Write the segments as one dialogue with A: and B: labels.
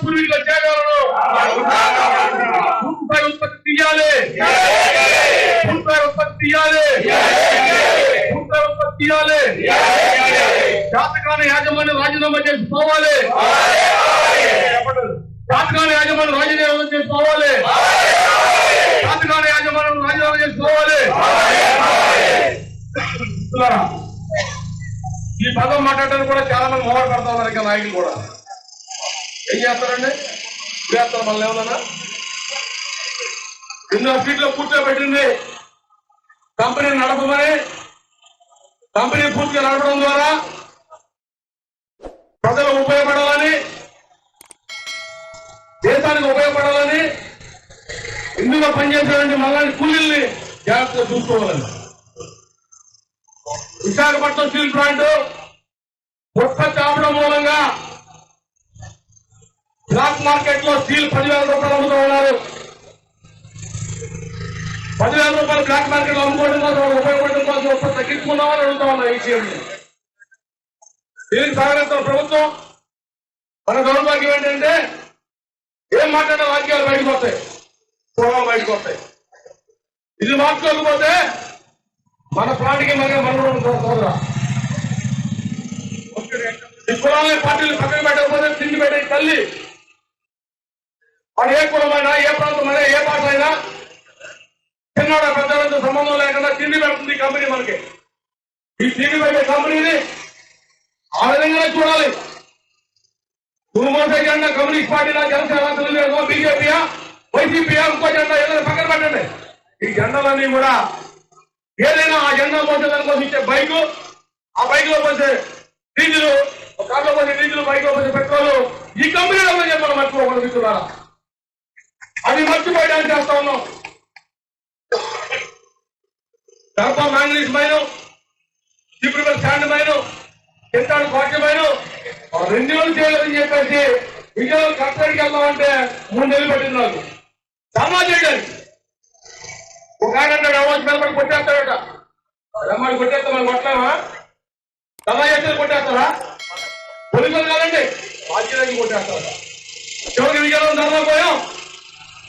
A: పూర్వీకుల త్యాగాలను భూమిపై ఉత్పత్తి తీయాలి, భూమిపై ఉత్పత్తి తీయాలి, భూమిపై ఉత్పత్తి తీయాలి. జాతకాల యాజమాన్యం రాజీనామా చేసి పోవాలి, జాతకాల యాజమాన్యం రాజీనామా చేసి పోవాలి, జాతకాల యాజమాన్యం రాజీనామా చేసి పోవాలి. ఈ పదం మాట్లాడడానికి కూడా చాలా మంది మొహం పడతా ఉన్నారు. ఇంకా నాయకులు కూడా ఏం చేస్తారండి? చేస్తారు మళ్ళీ ఏమన్నా ఎన్నో సీట్లో కూర్చోబెట్టింది కంపెనీ నడపమని. కంపెనీ పూర్తిగా నడపడం ద్వారా ప్రజలకు ఉపయోగపడాలని, దేశానికి ఉపయోగపడాలని, ఇందులో పనిచేసేటువంటి మళ్ళీ కూలీల్ని జాగ్రత్తగా చూసుకోవాలని. విశాఖపట్నం స్టీల్ ప్లాంట్ ఉత్పత్తి అవడం మూలంగా బ్లాక్ మార్కెట్ లో స్టీల్ 10,000 రూపాయలు అమ్ముతూ ఉన్నారు. 10,000 రూపాయలు బ్లాక్ మార్కెట్ లో అమ్ముకోవడం కోసం ఉపయోగపడడం కోసం ఉత్పత్తి తగ్గించుకున్నామని అడుగుతా ఉన్నారు ఈ సీఎం. దీనికి సహకరిస్తున్న ప్రభుత్వం. మన దౌర్భాగ్యం ఏంటంటే ఏం మాట్లాడిన వాక్యాలు బయటకు వస్తాయి, పూర్వం బయటకు వస్తాయి. ఇది మార్చుకోకపోతే మన పార్టీకి మన ఈ కులాలని పార్టీలు పక్కన పెట్టకపోతే తిండి పెట్టే తల్లి వాడు ఏ కులమైనా, ఏ ప్రాంతమైనా, ఏ భాష అయినా చిన్నోడ పెద్దలతో సంబంధం లేకుండా తిండి పెడుతుంది ఈ కంపెనీ. మనకి ఈ తిండి పెట్టే కంపెనీని ఆ విధంగానే చూడాలి. గురుమోసే జెండా కమ్యూనిస్ట్ పార్టీనా, జనసేన, తెలుగుదేశం, బీజేపీయా, వైసీపీయా, ఇంకో జెండా ఏదైనా పక్కన పెట్టండి. ఈ జెండాలన్నీ కూడా ఏదైనా ఆ జెండా మోసేదాని కోసం ఇచ్చే బైకు, ఆ బైక్ లో పోసే డీజిల్, కార్లో పోసే డీజిల్, బైక్ లో పోసే పెట్రోల్ ఈ కంపెనీలో మనం మర్చిపోకూడదు మిత్రులారా. అది మర్చిపోయడానికి చేస్తా ఉన్నాం. కడప మ్యాంగనీస్ మైను, చిప్రిపల్ శాండ్ మైను, చింతాడు క్వార్టర్ మైను రెన్యూవల్ చేయలేదని చెప్పేసి విజయవాడ కలెక్టర్కి వెళ్దామంటే 3 నెలలు పట్టింది నాకు ధర్నా చేయడానికి. ఒక ఆయన అంటాడు ఎవరు మీద కొట్టేస్తాడట, రమ్మాడు కొట్టేస్తా మనం కొట్టలేమా? ధర్నా చేస్తే కొట్టేస్తారా? పోలీసులు కాదండి, బాధ్యతకి కొట్టేస్తారట. చివరికి విజయవాడ ధర్నా పోయాం,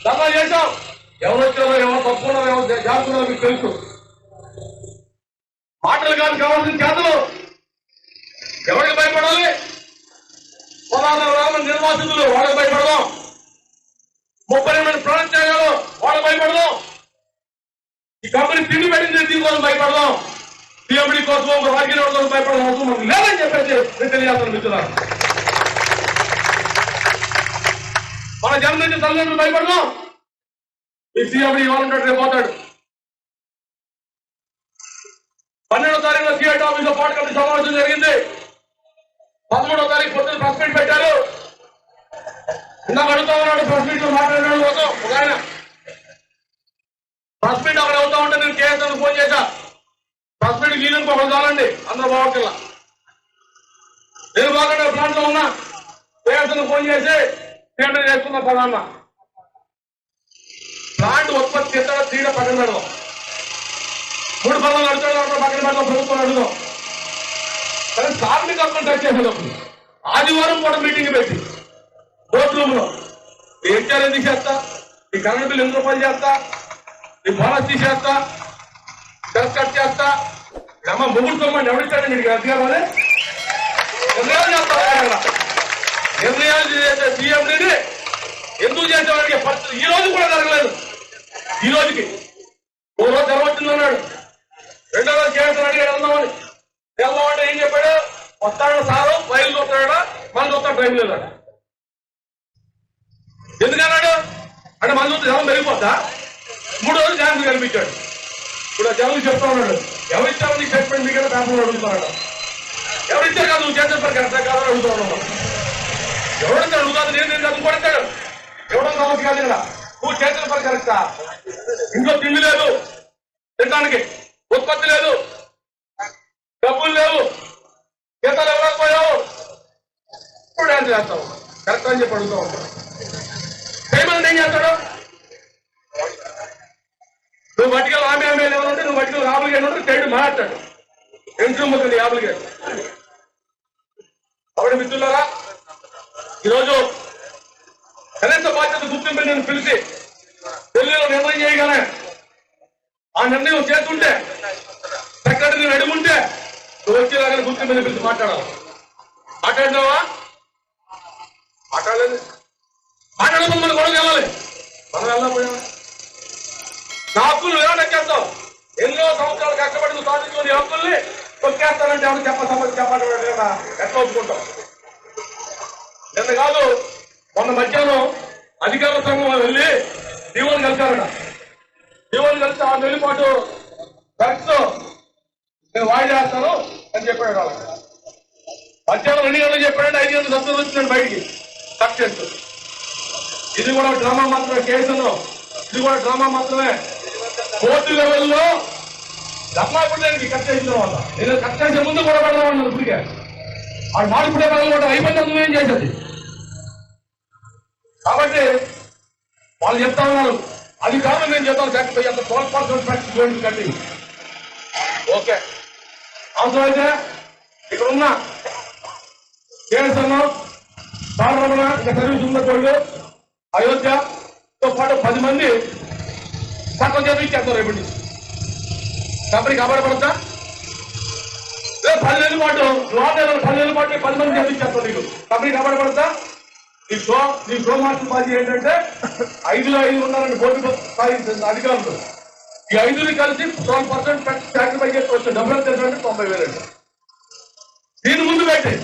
A: ధర్నా చేశాం. ఎవరు వచ్చారో, ఎవరు తప్పుకున్నారో, ఎవరు జాగ్రత్తలో మీకు తెలుసు. మాటలు కాదు కావాల్సిన చేతలు. ఎవరికి భయపడాలి? పొలాల నిర్వాసితులు వాళ్ళకి భయపడదాం. 30 మంది ప్రాణత్యాగాలు వాళ్ళకి భయపడదాం. ఈ కంపెనీ తిండి పెట్టింది దీనికోసం భయపడదాం. పిఎండి కోసం, రాజకీయ కోసం భయపడడం అవసరం మనకు లేదని చెప్పేసి నేను తెలియజేస్తాను మిత్రులారా. మన జన్మించిన తల్లిదండ్రులు భయపడదాం. ఈ సీఎండి ఇవాళ ఉంటాడు, రేపు పోతాడు. 12వ తారీఖున సిఐటి ఆఫీస్ లో పార్టీ కమిటీ సమావేశం జరిగింది. 13వ తారీఖు పొద్దున ప్రెస్ మీట్ పెట్టారు. ఇందాక అడుగుతా ఉన్నాడు, ప్రెస్ మీట్ లో మాట్లాడినాడు ఒక ఆయన. ప్రెస్ మీట్ అక్కడ అవుతా ఉంటే నేను కేఎస్ఎన్ ఫోన్ చేశా. ప్రెస్ మీట్ వీళ్ళకి ఒకటి చాలండి, అందరూ బాగుంటుందా. నేను బాగా ప్లాంట్ లో ఉన్నా, కేఎస్ఎన్ ఫోన్ చేసి టెండర్ చేస్తున్నా పదాన్న. ప్లాంట్ ఉత్పత్తి చేస్తాడో తీడ పక్కన పెడదాం. 3 పదాలు అడుగుతాడు, పక్కన పెడదాం, ప్రభుత్వం అడుగుదాం. కానీ కార్మిక హక్కులు టచ్ చేసేటప్పుడు ఆదివారం కూడా మీటింగ్ పెట్టి కోర్టు రూమ్ లో ఎంచారు ఎందుకు చేస్తా, ఈ కరెంట్ బిల్లు 8 రూపాయలు చేస్తా, ఈ బోనస్ తీసేస్తా, సెస్ కట్ చేస్తా. అమ్మ ముగ్గురు సొమ్మని ఎవరిస్తాడు మీకు అధికారాలు? నిర్ణయాలు చేస్తా. నిర్ణయాలు చేసే సీఎంని ఎందుకు చేసేవాడికి పరిస్థితి ఈ రోజు కూడా జరగలేదు. ఈ రోజుకి ఓ రోజు జరగవచ్చిందన్నాడు, 2వ రోజు చేస్తాను అడిగాడు వెళ్దామని. వెళ్దామంటే ఏం చెప్పాడు? వస్తాడు సారు, రైలు చూస్తాడా, మన చూస్తాడు ట్రైన్ లేదాడు. ఎందుకన్నాడు అంటే మన చూస్తే జనం పెరిగిపోద్దా? 3 రోజులు ఛాన్స్ కనిపించాడు. ఇప్పుడు జనం చెప్తా ఉన్నాడు, ఎవరిచ్చావు నీకు స్టేట్మెంట్ మీకైనా పేపర్లో అడుగుతున్నాడు. ఎవరిచ్చా కాదు నువ్వు చేసే కరెక్టా కాదని అడుగుతా ఉన్నాడు. ఎవడంతా అడుగుతాడు, నేను చదువుకోడతాడు. ఎవడో సమస్య కాదు కదా, నువ్వు చేసిన పని కరెక్టా? ఇంట్లో తిండి లేదు, తినడానికి ఉత్పత్తి లేదు, డబ్బులు లేవు, జీతాలు ఎవరైపోయావు, ఇప్పుడు డ్యాన్స్ చేస్తావు కరెక్ట్ అని చెప్పి అడుగుతూ ఉంటాడు. పేమెంట్ ఏం చేస్తాడు? నువ్వు వటికలు ఆమె ఎవరంటే నువ్వు వటికలు యాభై ఉంటే సైడ్ మాట్లాడు ఎంట్రుమ్ముతుంది 50 కాబట్టి మిత్రులారా ఈరోజు కనీస బాధ్యత గుర్తింపు నేను పిలిచి ఢిల్లీలో నిర్ణయం చేయగలే. ఆ నిర్ణయం చేస్తుంటే సెక్రటరీని అడుగుంటే నువ్వు వచ్చేలాగా గుర్తింపు పిలిచి మాట్లాడాలి. మాట్లాడినావా? మాట్లాడలేదు. మాట్లాడకుండా మనం గొడవ వెళ్ళాలి. మనం వెళ్ళకపోయామా? నా హక్కులు ఎలా నెక్కేస్తావు? ఎన్నో సంవత్సరాలు కష్టపడి సాధించుకుని హక్కుల్ని తొక్కేస్తానంటే ఎవరు చెప్పాలి కదా, ఎట్లా ఒప్పుకుంటాం? నిన్న కాదు మొన్న మధ్యాహ్నం అధికారుల సంఘం వెళ్ళి దీవులు కలిశారట. దీవులు కలిసి 6 నెలల పాటు డ్రగ్స్ నేను వాయిదా చేస్తాను అని చెప్పాడు. వాళ్ళకి మధ్యాహ్నం 2 గంటలు చెప్పాడంటే 5 గంటలు సబ్సిడీ వచ్చిందండి బయటికి కట్ చేస్తూ. ఇది కూడా డ్రామా మాత్రమే. కేసులో ఇది కూడా డ్రామా మాత్రమే. కోర్టు లెవెల్లో ధర్మాపుడానికి కట్ చేసిన తర్వాత నేను కట్ చేసే ముందు కూడా పెడదామన్నాను. ఇప్పటికే వాడు మార్పుడే పనులు కూడా అయిపోయింది. ఏం చేసేది కాబట్టి వాళ్ళు చెప్తా ఉన్నారు. అది కాదు నేను చెప్తాను. ఫ్యాక్టరీ అంత 12% ఫ్యాక్టరీ కట్టి ఓకే అవసరమైతే ఇక్కడ ఉన్న కేఎస్ఎన్ బాలరమణ ఇంకా సర్వీస్ ఉన్న కోళ్ళు అయోధ్యతో పాటు 10 మంది చట్టం చేసి ఇచ్చేస్తారు. రేపటి కంపెనీ కాపాడబడతా 10 నెలల పాటు 10 నెలల పాటు 10 మంది చేసి ఇచ్చేస్తారు. నీకు కంపెనీ కాపాడబడతా. నీ షో మాస్టర్ పార్టీ ఏంటంటే 5లో 5 ఉన్నారని కోర్టు స్థాయి అధికారులు ఈ 5ని కలిసి 12% ట్యాక్స్ పై చేసి వచ్చే డబ్బులు తెలుసంటే 90,000 అండి. దీని ముందు పెట్టి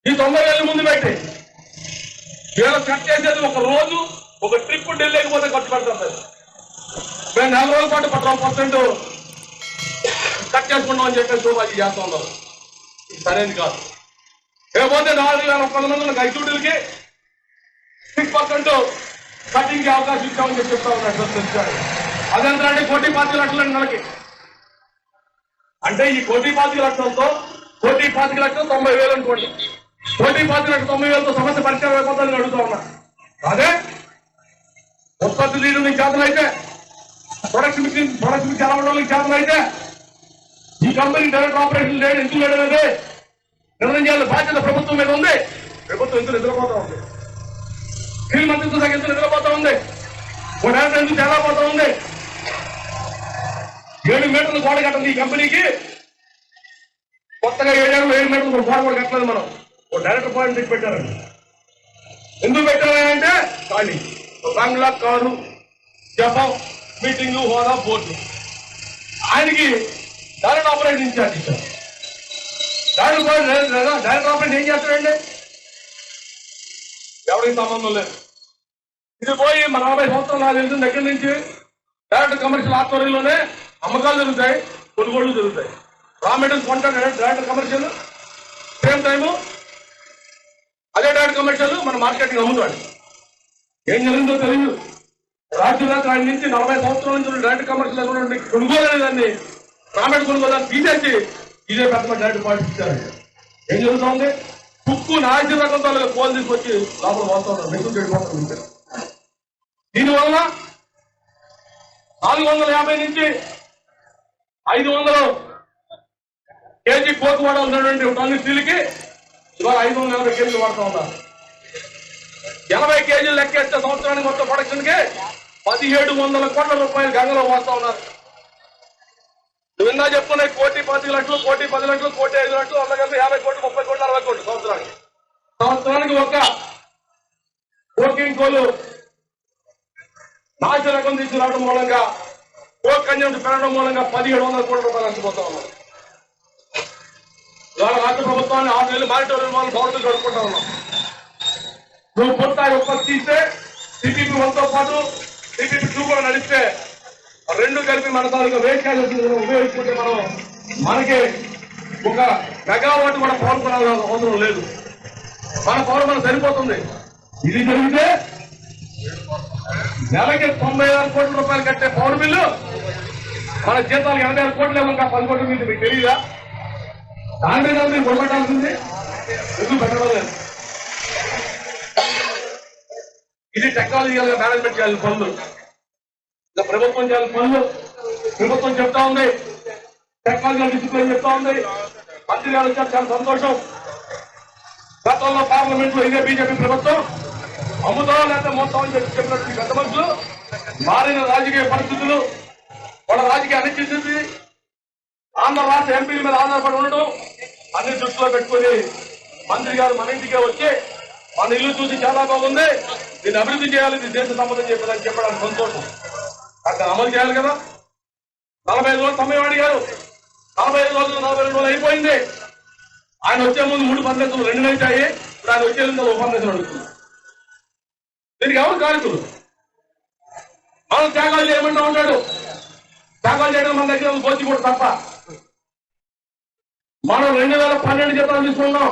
A: ఈ 90,000 ముందు పెట్టి వీళ్ళ కట్ చేసేది ఒక రోజు ఒక ట్రిప్ ఢిల్లీకి పోతే ఖర్చు పెడతాం. మేము 4 రోజుల పాటు 12% కట్ చేసుకున్నాం అని చెప్పేసి అది చేస్తా ఉన్నారు. ఇది సరైనది కాదు. లేకపోతే 4,100 మంది ఉన్న గైడ్లకి 6% కటింగ్ కి అవకాశం ఇచ్చామని చెప్పి చెప్తా ఉన్నాడు. అదంతా అంటే 1,25,00,000 నెలకి. అంటే ఈ 1,25,00,000తో 1,25,00,000 90,000 అనుకోండి. 1,25,90,000తో సమస్య పరిచయం అయిపోతుందని అడుగుతా ఉన్నా. అదే ఉత్పత్తి తీయడం నీకు చేతలు అయితే ప్రొడక్షన్ చాలా ఉండడం నీకు చేతలు అయితే ఈ కంపెనీ డైరెక్ట్ ఆపరేషన్ లేదు. ఎందుకు లేడు అనేది నిర్ణయం చేయాలి. బాధ్యత ప్రభుత్వం మీద ఉంది. ప్రభుత్వం ఎందుకు నిద్రపోతా ఉంది? స్కిల్ మంత్రిత్వ శాఖ ఎందుకు నిద్రపోతా ఉంది? ఒక డైరెక్టర్ ఎందుకు తేడా పోతా ఉంది? 7 మీటర్లు గోడ కట్టండి ఈ కంపెనీకి. కొత్తగా 7 మీటర్లు గోడ కూడా కట్టలేదు. మనం ఒక డైరెక్టర్ పాయింట్ తెచ్చి పెట్టారండి. ఎందుకు పెట్టారంటే ఖాళీ బంగ్లా కారు జపం మీటింగ్ హోదా బోర్డు ఆయనకి డైరెక్ట్ ఆపరేషన్ ఇన్ఛార్జ్ ఇచ్చారు. డైరెక్ట్ ఆపరేషన్ ఏం చేస్తాడండి? ఎవరికి సంబంధం లేదు. ఇది పోయి మన 40 సంవత్సరాలు నాకు తెలిసిన దగ్గర నుంచి డైరెక్ట్ కమర్షియల్ ఆధ్వర్యంలోనే అమ్మకాలు జరుగుతాయి, కొనుగోళ్లు జరుగుతాయి. రా మెటీరియల్స్ కొంటాడు డైరెక్ట్ కమర్షియల్, సేమ్ టైము అదే డైరెక్ట్ కమర్షియల్ మన మార్కెటింగ్ అమ్ముతాడు. ఏం జరిగిందో తెలియదు. రాజ్యాంగ ఆయన నుంచి 40 సంవత్సరాల నుంచి డైరెక్ట్ కమర్షియల్ కొనుగోలు అనేదాన్ని రా మెటీరియల్ కొనుగోలు తీసేసి ఇదే పెద్ద డైరెక్ట్ పాయింట్ ఇచ్చారు. ఏం జరుగుతుంది? కుక్కు నాసి రకంతో కోలు తీసుకొచ్చి లోపల పోతా ఉన్నారు. మెట్లు చెడిపోతారు. దీనివల్ల 450 నుంచి 500 కేజీ కోకు వాడాల్సినటువంటి టన్ను స్టీల్కి ఇవాళ 540 కేజీలు వాడుతూ ఉన్నారు. 80 కేజీలు లెక్కేస్తే సంవత్సరానికి మొత్తం ప్రొడక్షన్ కి 1,700 కోట్ల రూపాయలు గంగలో వాడుతూ ఉన్నారు. నువ్వు ఇందా చెప్పుకున్నాయి 1,25,00,000, 1,10,00,000, 1,05,00,000, 100 కలిసి 50 కోట్లు, 30 కోట్లు, 60 కోట్లు సంవత్సరానికి ఒక కోకింగ్ కోలు నాసి రకం తీసుకురావడం మూలంగా కోక్ కన్జంప్షన్ పెరగడం మూలంగా 1,700 కోట్ల రూపాయలు నష్టపోతా ఉన్నారు. ఇవాళ రాష్ట్ర ప్రభుత్వాన్ని 6 నెలలు మానిటరింగ్ వాళ్ళు గవర్నమెంట్ గడుపుకుంటా ఉన్నాం. నువ్వు పూర్తి ఉత్పత్తి తీస్తే సిపిపి 1తో పాటు సిపిపి 2 కూడా నడిస్తే 2 కలిపి మన తాలూకా వేస్ట్ గ్యాస్ ఉపయోగించుకుంటే మనం మనకి ఒక మెగావాట్ కూడా పవర్ కొనాల్సిన అవసరం లేదు. మన పవర్ మనకు సరిపోతుంది. ఇది జరిగితే నెలకి 90,000 కోట్ల రూపాయలు కట్టే పవర్ బిల్లు మన జీతాలు 80,000 కోట్లు ఇంకా 10 కోట్ల మీద మీకు తెలియదా? దాని మీద మీరు కొనబెట్టాల్సింది ఎందుకు పెట్టడం లేదు? ఇది టెక్నాలజీ మేనేజ్మెంట్ చేయాల్సిన పనులు, ఇంకా ప్రభుత్వం చేయాల్సిన పనులు. ప్రభుత్వం చెప్తా ఉంది, టెక్నాలజీ డిసిప్లిన్ చెప్తా ఉంది. మంత్రి గారు వచ్చారు, చాలా సంతోషం. గతంలో పార్లమెంట్ లో ఇదే బీజేపీ ప్రభుత్వం అమ్ముతాం లేకపోతే మోస్తాం అని చెప్పినట్టు పెద్ద మనుషులు మారిన రాజకీయ పరిస్థితులు, వాళ్ళ రాజకీయ అనిశ్చితి, ఆంధ్ర రాష్ట్ర ఎంపీల మీద ఆధారపడి ఉండడం అన్ని దృష్టిలో పెట్టుకుని మంత్రి గారు మన ఇంటికే వచ్చి మన ఇల్లు చూసి చాలా బాగుంది, దీన్ని అభివృద్ధి చేయాలి, ఇది దేశ సంపద చెప్పదని చెప్పడానికి సంతోషం. అక్కడ అమలు చేయాలి కదా. 45 రోజులు సమయం అడిగారు. 45 రోజులు 42 రోజులు అయిపోయింది. ఆయన వచ్చే ముందు 3 ఉపన్యాసాలు 2 నిలిచాయి. ఇప్పుడు ఆయన వచ్చే ముందు ఉపన్యాసాలు అడుగుతున్నారు. దీనికి ఎవరు కారకులు? మనం త్యాగాలు చేయమంటా ఉంటాడు. త్యాగాలు చేయడం మన దగ్గర గోచి కూడా తప్ప. మనం 2012 జీతాలు తీసుకున్నాం,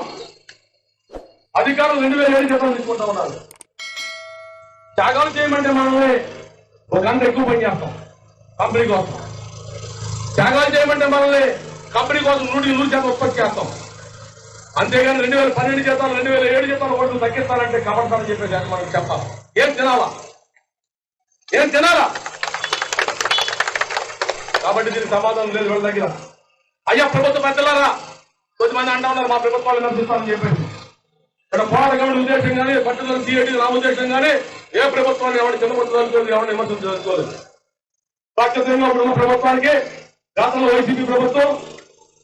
A: అధికారులు 2007 జీతాలు తీసుకుంటా ఉన్నారు. త్యాగాలు చేయమంటే మనమే 1 గంట ఎక్కువ పని చేస్తాం కంపెనీ కోసం. త్యాగాలు చేయమంటే మనల్ని కంపెనీ కోసం 100% ఉత్పత్తి చేస్తాం. అంతేగాని 2012 జీతాలు 2007 జీతాలు ఓట్లు తగ్గిస్తారంటే కబడతారని చెప్పేసి మనకు చెప్పాలి. ఏం తినాలా? కాబట్టి దీనికి సమాధానం లేదు వీళ్ళ దగ్గర. అయ్యా ప్రభుత్వ పెద్దలారా, కొద్దిమంది అంటా ఉన్నారు మా ప్రభుత్వాలు నడుస్తామని చెప్పేసి. ఇక్కడ పోరాట కమిటీ ఉద్దేశం కానీ, పట్టుదల సిఐటి నా ఉద్దేశం కానీ ఏ ప్రభుత్వాన్ని ఎవరు చిన్నపట్టుదలుకోలేదు, ఎవరిని విమర్శించదలుచుకోలేదు. పాకిస్తాన్లో ఉన్న ప్రభుత్వానికి గతంలో వైసీపీ ప్రభుత్వం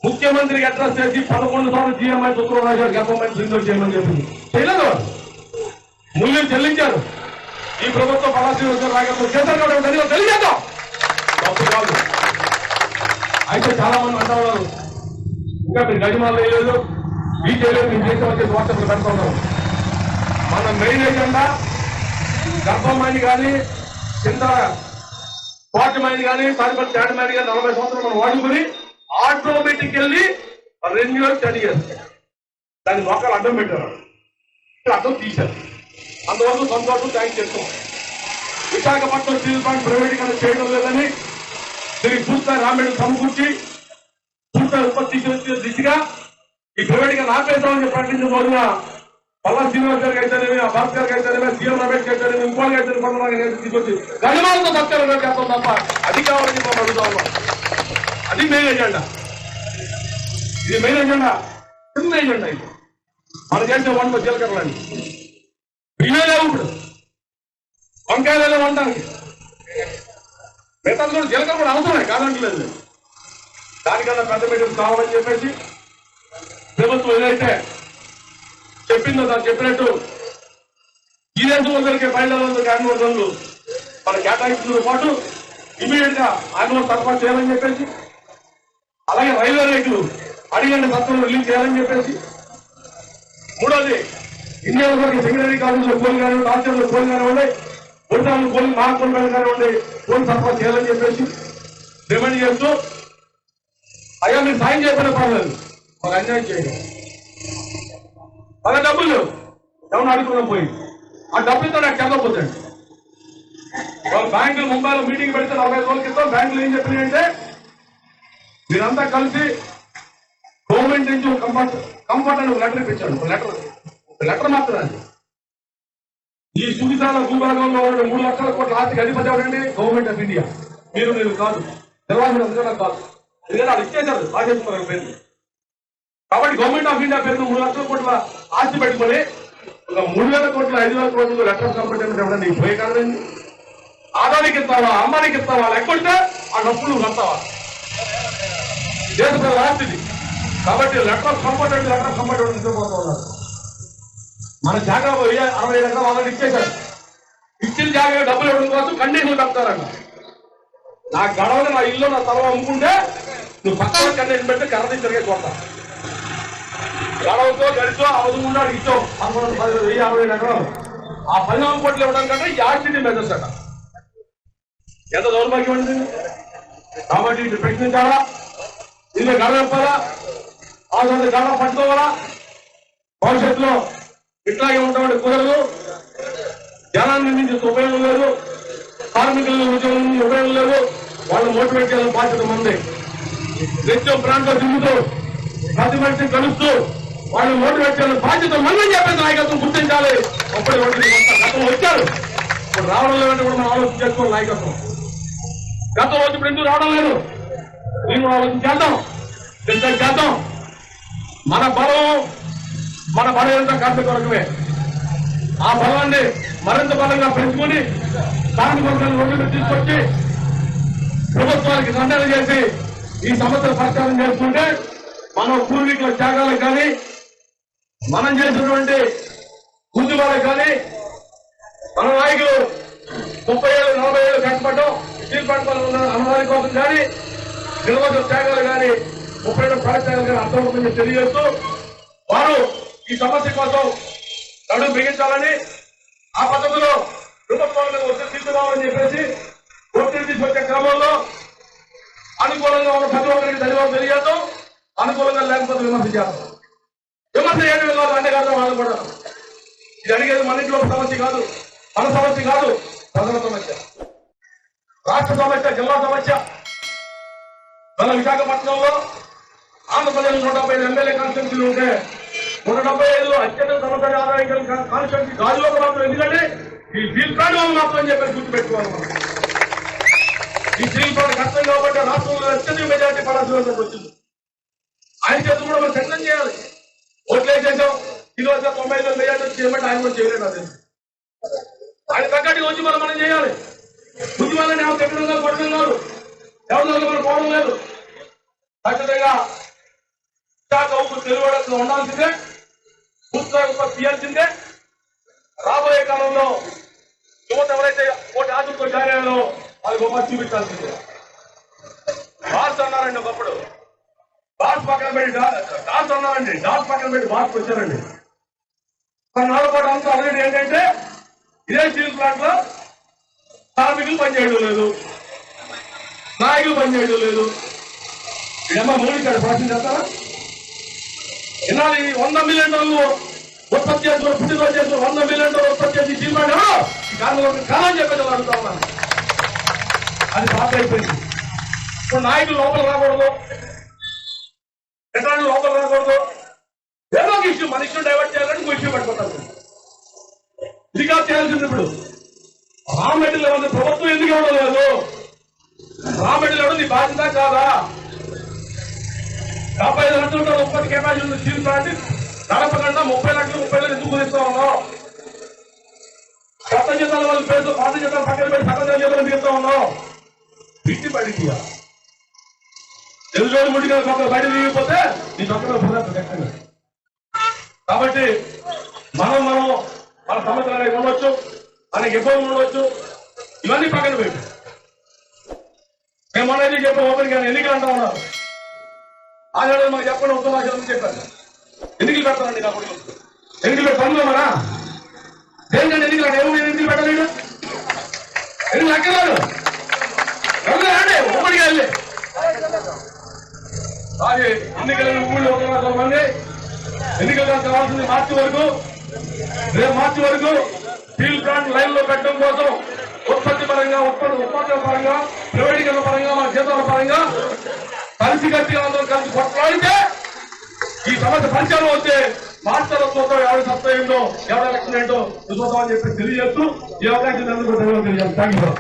A: ముఖ్యమంత్రికి అడ్రస్ చేసి 11 సార్లు జీఎంఐ శుక్రవారం గారు గవర్నమెంట్ రిజర్వ్ చేయమని చెప్పింది. చేయలేదు. మూల్యం చెల్లించారు. ఈ ప్రభుత్వం పలాసీలు రాగంతో చేశారు కాబట్టి తెలియజేద్దాం. తప్పు కాదు. అయితే చాలా మంది అంటా ఉన్నారు ఇంకా మీరు గజమాలు వేయలేదు, ఈ చేయలేదు, మీరు చేసే వచ్చేసి వాట్సాప్లు పెడతా ఉన్నారు. మన మెయిన్ ఎజెండా గర్భమైంది కానీ, కింద పాటమైంది కానీ, తాడిపల్లి స్టాండ్మైంది కానీ 40 సంవత్సరాలు మనం వాడుకుని ఆటోమేటిక్ వెళ్ళి రెన్యూవల్ స్టడీ చేస్తారు. దాన్ని మొక్కలు అడ్డం పెట్టారు, అడ్డం తీశారు. అందువల్ల సంతోషం, థ్యాంక్స్ చెప్తాం. విశాఖపట్నం స్టీల్ ప్లాంట్ ప్రైవేటీకరణ చేయడం లేదని దీనికి పూర్తిగా రామేడు సమకూర్చి పూర్తిగా ఉత్పత్తి చేసే దిశగా ఈ ప్రైవేటీకరణ ఆపేద్దామని ప్రకటించిన రోజున పల్లా శ్రీనివాస్ గారికి అయితేనేమి, ఆ భారత్ గారికి అయితేనేమి, సీఎం రమేష్ అయితేనేమి, ఇంకోటి అయితే తీసుకొచ్చి గజమాలతో సత్యాలు చేస్తాం తప్ప అది కావాలని మనం అడుగుతా ఉన్నాం. అది మెయిన్ ఎజెండా. ఇది మెయిన్ ఎజెండా. చిన్న ఎజెండా ఇది. మనం చేసే వంట జీలకర్రలండి ఇవే లేవు. ఇప్పుడు వంకాయలు వండడానికి మిగతా కూడా జీలకర్ర కూడా అవసరమే కాదంటలేదు. దానికన్నా పెద్ద మీటింగ్ కావాలని చెప్పేసి ప్రభుత్వం ఏదైతే చెప్పిందో దాన్ని చెప్పినట్టు ఈ దేశంలో దొరికే 1200 యాన్యువల్ ధరలు మన కేటాయింపులతో పాటు ఇమీడియట్ గా యాన్యువల్ సరఫరా చేయాలని చెప్పేసి, అలాగే రైల్వే రేట్లు అడిగిన సత్వం రిలీజ్ చేయాలని చెప్పేసి, మూడోది ఇండియన్ సెక్రటరీ కాలేజీలో పోల్ కానివ్వండి, ఆచరణలో పోల్ కానివ్వండి, గుంటాలు పోల్ మహాత్మలు కానివ్వండి, పోల్ సరఫరా చేయాలని చెప్పేసి డిమాండ్ చేస్తూ, అయ్యా మీరు సాయం చేయకపోయినా పర్లేదు, మాకు అన్యాయం చేయడం అలా డబ్బులు లేవు, ఎవరు అడుగుతున్నాం పోయి ఆ డబ్బులతో నాకు చెందకపోతాడు. వాళ్ళు బ్యాంకులు ముంబైలో మీటింగ్ పెడితే 45 రోజుల క్రితం బ్యాంకులు ఏం చెప్పినాయంటే మీరంతా కలిసి గవర్నమెంట్ నుంచి కంఫర్ట్ అని ఒక లెటర్ ఇప్పించాడు. ఒక లెటర్ మాత్రమే. ఈ సువిధాల భూభాగంలో ఉన్న 3 లక్షల కోట్ల ఆస్తికి అధిపతి ఎవరండి? Government of India. మీరు కాదు, నిర్వాహకులు కాదు. ఎందుకంటే అది ఇచ్చేశారు రాజేశ్వర పేరు. కాబట్టి గవర్నమెంట్ ఆఫ్ ఇండియా పేరు 3 లక్షల కోట్ల ఆస్తి పెట్టుకుని ఒక 3,000 కోట్ల 5,000 కోట్లు లెటర్ కంపెనీ ఎవరండి పోయే కాదండి. ఆదానికి ఇస్తావా, అమ్మానికి ఇస్తావా, లేకుంటే ఆ డబ్బులు కడతావా? దేశ ప్రజల ఆస్తిది. కాబట్టి లెటర్ కంఫర్ట్ నిద్రపోతూ ఉన్నారు. మన జాగా 65 ఎకరాలు ఆల్రెడీ ఇచ్చేశారు. ఇచ్చిన జాగా డబ్బులు ఇవ్వడం కోసం కండిషన్లు కడతారంట. నా గడవలు నా ఇల్లు నా స్థలం అమ్ముకుంటే నువ్వు పక్కన కండిషన్ పెట్టి కర్ర తిరిగే కొడతా. గడవతో గడితో అవధుకుండా ఇచ్చావు 1,050 ఎకరాలు. ఆ 14 కోట్లు ఇవ్వడం కంటే ఈ ఆర్టీడీ మెజర్స్ అట. ఎంత దౌర్భాగ్యం ఉంటుంది. కాబట్టి ఇటు ప్రశ్నించాలా, ఇల్లు గడ చెప్పాలా, ఆ తర్వాత గడ పట్టుకోవాలా. భవిష్యత్తులో ఇట్లాగే ఉంటామంటే కుదరదు. జనాన్ని నుంచి ఉపయోగం లేదు, కార్మికుల ఉద్యోగం నుంచి ఉపయోగం లేదు. వాళ్ళు మోటివేట్ చేయాలని బాధ్యత మంది. నిత్యం ప్రాంతం తిరుగుతూ ప్రతి మనిషిని కలుస్తూ వాళ్ళు మోటివేట్ చేయాలని బాధ్యత మందని చెప్పేసి నాయకత్వం గుర్తించాలి. అప్పటి గతంలో వచ్చారు, ఇప్పుడు రావడం లేదంటే కూడా మనం ఆలోచన చేసుకోవాలి. నాయకత్వం గతంలో వచ్చి ఇప్పుడు ఎందుకు రావడం లేదు? నేను ఆలోచన చేద్దాం, డిసైడ్ చేద్దాం. మన బలం ఎంత కార్మిక వర్గమే. ఆ బలాన్ని మరింత బలంగా పెంచుకుని కార్మిక వర్గాన్ని రోడ్డు మీద తీసుకొచ్చి ప్రభుత్వానికి దండలు చేసి ఈ సమస్యలు పరిష్కారం చేసుకుంటే మనం పూర్వీకుల త్యాగాలకు కానీ మనం చేసినటువంటి ఉద్యమాలకు కానీ మన నాయకులు 30 ఏళ్ళు 40 ఏళ్ళు కష్టపడడం స్టీల్ ప్లాంట్ అన్నదాని కోసం కానీ నిలవద త్యాగాలు కానీ 30 ఏళ్ళ ప్రాణత్యాగాలు కానీ అర్థమవుతుందని తెలియజేస్తూ వారు ఈ సమస్య కోసం నడుము బిగించాలని ఆ పద్ధతిలో ప్రభుత్వాల మీద ఒత్తిడి తీసుకురావాలని చెప్పేసి ఒత్తిడి తీసుకొచ్చే క్రమంలో అనుకూలంగా ఉన్న ప్రతి ఒక్కరికి ధన్యవాదాలు తెలియజేద్దాం, అనుకూలంగా లేకపోతే విమర్శ చేద్దాం. విమర్శ చేయడం కాదు అంటే కాదు వాళ్ళు కూడా ఇది అడిగేది మన ఇంట్లో సమస్య కాదు, మన సమస్య కాదు, ప్రజల సమస్య, రాష్ట్ర సమస్య, జిల్లా సమస్య. మన విశాఖపట్నంలో ఆంధ్రప్రదేశ్ 175 ఎమ్మెల్యే కాన్స్టిట్యూన్సీలు ఉంటే 175 అత్యంత సమస్య ఆదాయం కాన్స్టిట్యూన్సీ గాజులోకి మాత్రం. ఎందుకంటే ఈ స్టీల్ ప్లాంట్ వాళ్ళు మాత్రం చెప్పేసి గుర్తుపెట్టుకోవాలి. మనం ఈ స్టీల్ ప్లాంట్ కష్టం కాబట్టి రాష్ట్రంలో అత్యధిక మెజార్టీ పడాల్సి వచ్చింది. ఆయన చేతులు కూడా మనం చట్టం చేయాలి. ఓట్లేసేసాం, ఇది వచ్చే 95 మెజార్టీ చేయమంటే ఆయన కూడా చేయలేదు. అదే ఆయన తగ్గట్టుగా ఉద్యమాలు మనం చేయాలి. ఉద్యమాలని ఎవరు తెగడం కాదు, కొట్టడం కాదు, ఎవరి మనం పోవడం లేదు. ఖచ్చితంగా విశాఖ ఉప్పు తెలుగు ఉండాల్సిందే, ఉత్సాహం తీయాల్సిందే. రాబోయే కాలంలో యువత ఎవరైతే ఒకటి ఆదుతో జాయిన్ అయ్యారో వాళ్ళకి గొప్ప చూపించాల్సిందే. బాస్ అన్నారండి ఒకప్పుడు, బాస్ పక్కన పెట్టి డాన్స్ అన్నారండి, డాన్స్ పక్కన పెట్టి బాస్కి వచ్చారండి. నాలుగు పాటు అంతా అదే ఏంటంటే ఇదే స్టీల్ ప్లాంట్ లో కార్మికులు పనిచేయడం లేదు, నాయకులు పనిచేయడం లేదు. ఇదేమో మౌలిక భాషను చేస్తారా? ఇన్నాళ్ళు 100 మిలియన్ టన్నులు ఉత్పత్తి చేసుకుని పుట్టినరోజు చేసుకుని 100 మిలియన్ టన్నులు ఉత్పత్తి చేసి స్టీల్ ప్లాంట్ ఈ కార్మికులకు కాదని చెప్పేది అడుగుతా ఉన్నాను. అది పాత అయిపోయింది. ఇప్పుడు నాయకులు లోపల రాకూడదు, ఎట్లాంటి లోపల రాకూడదు, ఏదో ఒక ఇష్యూ మన ఇష్యూ డైవర్ట్ చేయాలని ఇంకో ఇష్యూ పట్టుకుంటారు. ఇది కాదు చేయాల్సింది. ఇప్పుడు రా మెటీరియల్ ఏమన్నా ప్రభుత్వం ఎందుకు ఇవ్వడం లేదు? రా మెటీరియల్ ఇవ్వడం నీ బాధ్యత కాదా? 55 లక్షల ఉత్పత్తి కెపాసిటీ ఉంది స్టీల్ ప్లాంట్, నడపకుండా 30 లక్షలు 30 లక్షలు ఎందుకు కుదిస్తా ఉన్నావు? కొత్త జీతాల వాళ్ళు పేరు పాత జీతాలు పక్కన పెట్టి సగం జీతాలు తీస్తా ఉన్నావు. పిట్టి బయటికి తెలుగు ముడిగా బయట దిగిపోతే నీ పక్కన. కాబట్టి మనం మన సమస్యలు అనేవి ఉండవచ్చు, మనకి ఇబ్బందులు ఉండవచ్చు, ఇవన్నీ పక్కన పెట్టి మేము అనేది చెప్పాం. ఓపెన్ కానీ ఎన్నికలు అంటా ఉన్నారు. ఆనాడు మాకు చెప్పండి, ఉత్తమాచారం చెప్పారు. ఎన్నికలు పెడతానండి కాబట్టి ఎన్నికలు పెట్టి పనులు మరా దేనికంటే ఎన్నికలు అంటే ఏమో ఎన్నికలు పెట్టలేడు. ఎన్నికలు అక్కర్లేదు, అండి ఉమ్మడిగా వెళ్ళి అది ఎన్నికల ఊళ్ళో 1 మంది ఎన్నికలు కావాల్సింది మార్చి వరకు. రేపు మార్చి వరకు స్టీల్ ప్లాంట్ లైన్ లో పెట్టడం కోసం ఉత్పత్తి పరంగా ఉత్పత్తుల పరంగా ప్రైవేటీకరణ పరంగా మన జీతాల పరంగా కలిసికట్టుగా అందరం కలిసి కొట్లాడితే ఈ సమస్య పరిచయం వస్తే మాస్టర్ చూద్దాం ఎవరి సత్తా ఏంటో ఎవరి లక్షణం ఏంటో చూద్దాం అని చెప్పి తెలియజేస్తూ ఈ అవకాశం తెలియజేస్తాను. Thank you.